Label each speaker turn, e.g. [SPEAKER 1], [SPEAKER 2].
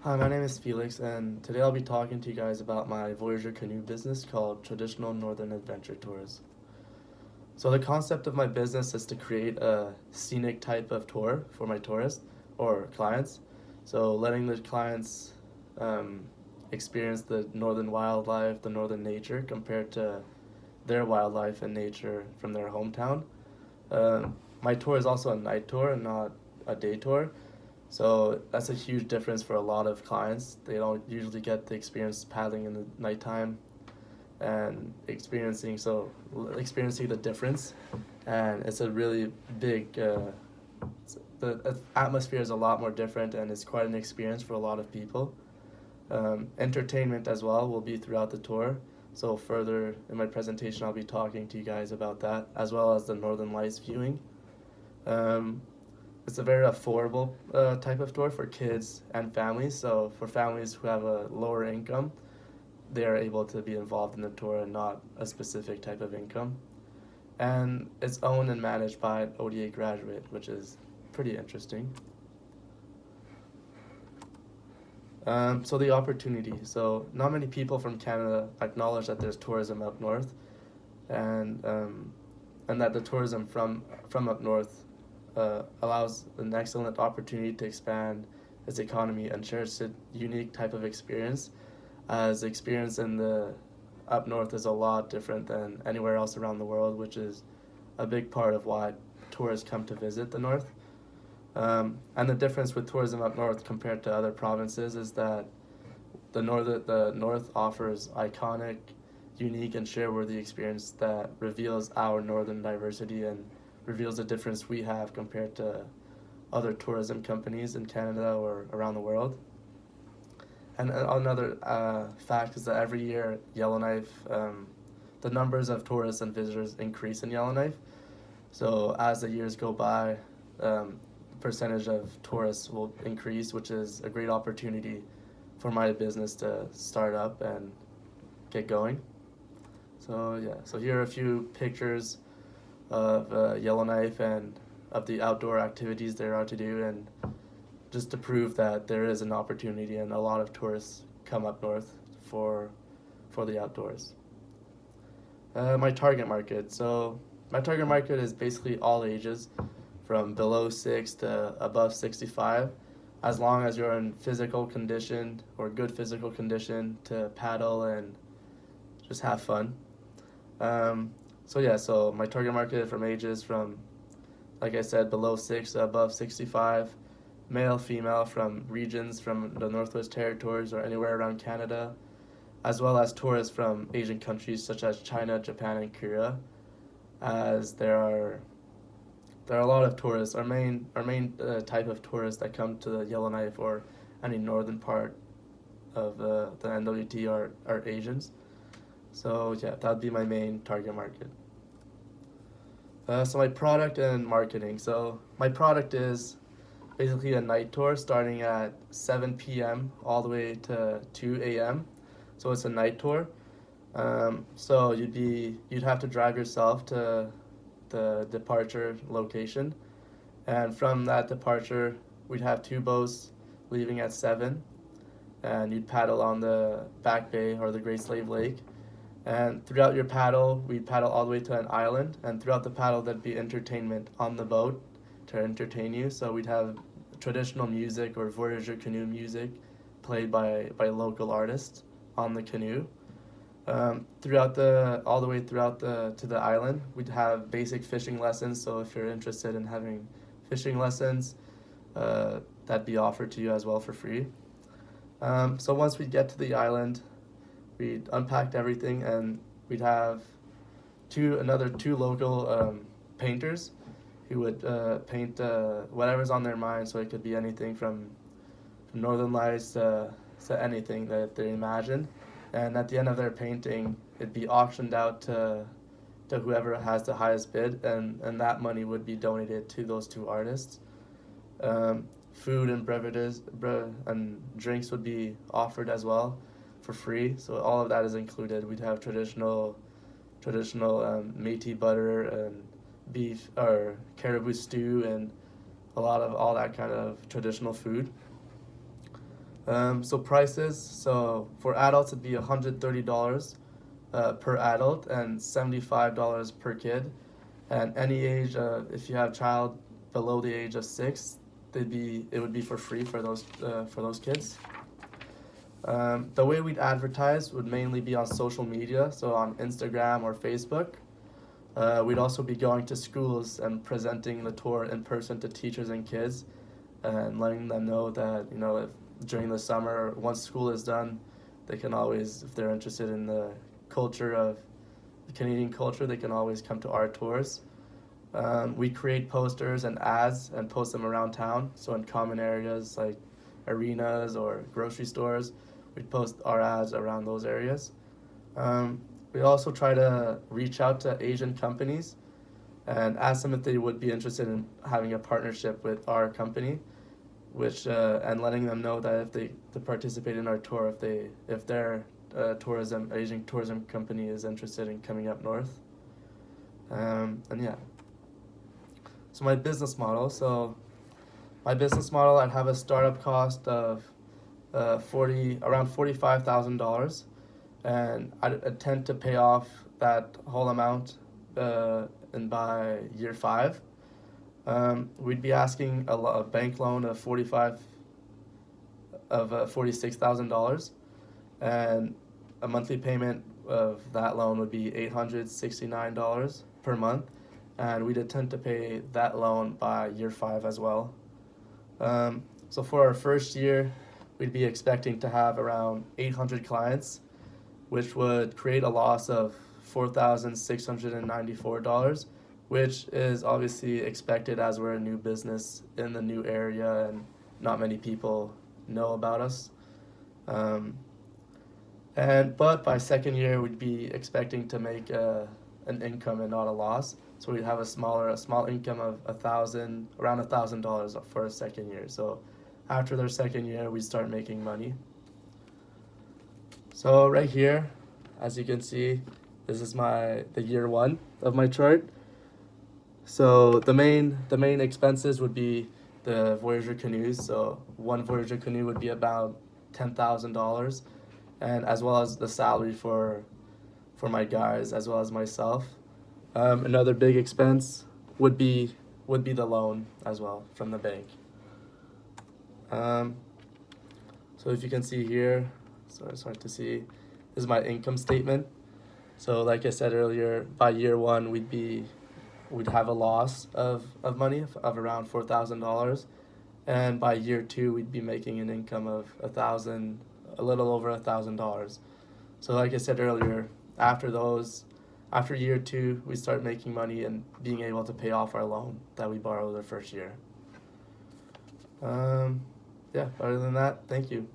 [SPEAKER 1] Hi, my name is Felix, and today I'll be talking to you guys about my Voyager canoe business called Traditional Northern Adventure Tours. So, the concept of my business is to create a scenic type of tour for my tourists or clients. So, letting the clients um, experience the northern wildlife, the northern nature compared to their wildlife and nature from their hometown. My tour is also a night tour and not a day tour. So that's a huge difference for a lot of clients. They don't usually get the experience paddling in the nighttime and experiencing the difference, and it's a really big. The atmosphere is a lot more different, and it's quite an experience for a lot of people. Entertainment as well will be throughout the tour. So further in my presentation, I'll be talking to you guys about that, as well as the Northern Lights viewing. Um, it's a very affordable type of tour for kids and families. So for families who have a lower income, they are able to be involved in the tour and not a specific type of income. And it's owned and managed by an ODA graduate, which is pretty interesting. So the opportunity. So not many people from Canada acknowledge that there's tourism up north, and um, and that the tourism from up north allows an excellent opportunity to expand its economy and share its unique type of experience, as experience in the up north is a lot different than anywhere else around the world, which is a big part of why tourists come to visit the north. And the difference with tourism up north compared to other provinces is that the north offers iconic, unique, and share-worthy experience that reveals our northern diversity and reveals the difference we have compared to other tourism companies in Canada or around the world. And another fact is that every year Yellowknife, the numbers of tourists and visitors increase in Yellowknife. So as the years go by, percentage of tourists will increase, which is a great opportunity for my business to start up and get going. So yeah, so here are a few pictures of Yellowknife and of the outdoor activities there are to do, and just to prove that there is an opportunity and a lot of tourists come up north for the outdoors. My target market. So my target market is basically all ages, from below 6 to above 65, as long as you're in physical condition or good physical condition to paddle and just have fun. So my target market from ages from, like I said, below 6 to above 65, male, female from regions from the Northwest Territories or anywhere around Canada, as well as tourists from Asian countries such as China, Japan, and Korea, as there are a lot of tourists. Our main type of tourists that come to the Yellowknife or any northern part of the NWT are Asians. So yeah, that'd be my main target market. So my product and marketing. So my product is basically a night tour starting at 7 p.m. all the way to 2 a.m. So it's a night tour. So you'd have to drive yourself to the departure location, and from that departure, we'd have two boats leaving at 7, and you'd paddle on the Back Bay or the Great Slave Lake. And throughout your paddle, we'd paddle all the way to an island, and throughout the paddle, there'd be entertainment on the boat to entertain you. So we'd have traditional music or Voyager canoe music played by local artists on the canoe. Throughout the all the way throughout the to the island, we'd have basic fishing lessons. So if you're interested in having fishing lessons, that'd be offered to you as well for free. So once we get to the island, we'd unpack everything, and we'd have another two local painters who would paint whatever's on their mind. So it could be anything from Northern Lights to anything that they imagine. And at the end of their painting, it'd be auctioned out to whoever has the highest bid, and that money would be donated to those two artists. Food and beverages and drinks would be offered as well for free. So all of that is included. We'd have traditional Métis butter and beef or caribou stew and a lot of all that kind of traditional food. So prices, so for adults it'd be $130 per adult and $75 per kid. And any age, if you have a child below the age of 6, it would be for free for those kids. The way we'd advertise would mainly be on social media, so on Instagram or Facebook. We'd also be going to schools and presenting the tour in person to teachers and kids, and letting them know that if during the summer, once school is done, they can always, if they're interested in the culture of the Canadian culture, they can always come to our tours. We create posters and ads and post them around town. So in common areas like arenas or grocery stores, we post our ads around those areas. We also try to reach out to Asian companies and ask them if they would be interested in having a partnership with our company, which and letting them know that if they to participate in our tour, if their Asian tourism company is interested in coming up north. And yeah. So my business model. I'd have a startup cost of around $45,000, and I'd attempt to pay off that whole amount and by year 5. We'd be asking a bank loan of $46,000, and a monthly payment of that loan would be $869 per month, and we'd attempt to pay that loan by year 5 as well. So for our first year, we'd be expecting to have around 800 clients, which would create a loss of $4,694, which is obviously expected as we're a new business in the new area and not many people know about us. But by second year, we'd be expecting to make an income and not a loss. So we'd have a small income of around $1,000 for a second year. So after their second year, we start making money. So right here, as you can see, this is the year 1 of my chart. So the main expenses would be the Voyager canoes. So one Voyager canoe would be about $10,000, and as well as the salary for my guys as well as myself. Another big expense would be the loan as well from the bank. So if you can see here, sorry, it's hard to see, this is my income statement. So like I said earlier, by year 1 we'd have a loss of money of around $4,000, and by year 2 we'd be making an income of a little over $1,000. So like I said earlier, after year 2 we start making money and being able to pay off our loan that we borrowed the first year. Yeah, other than that, thank you.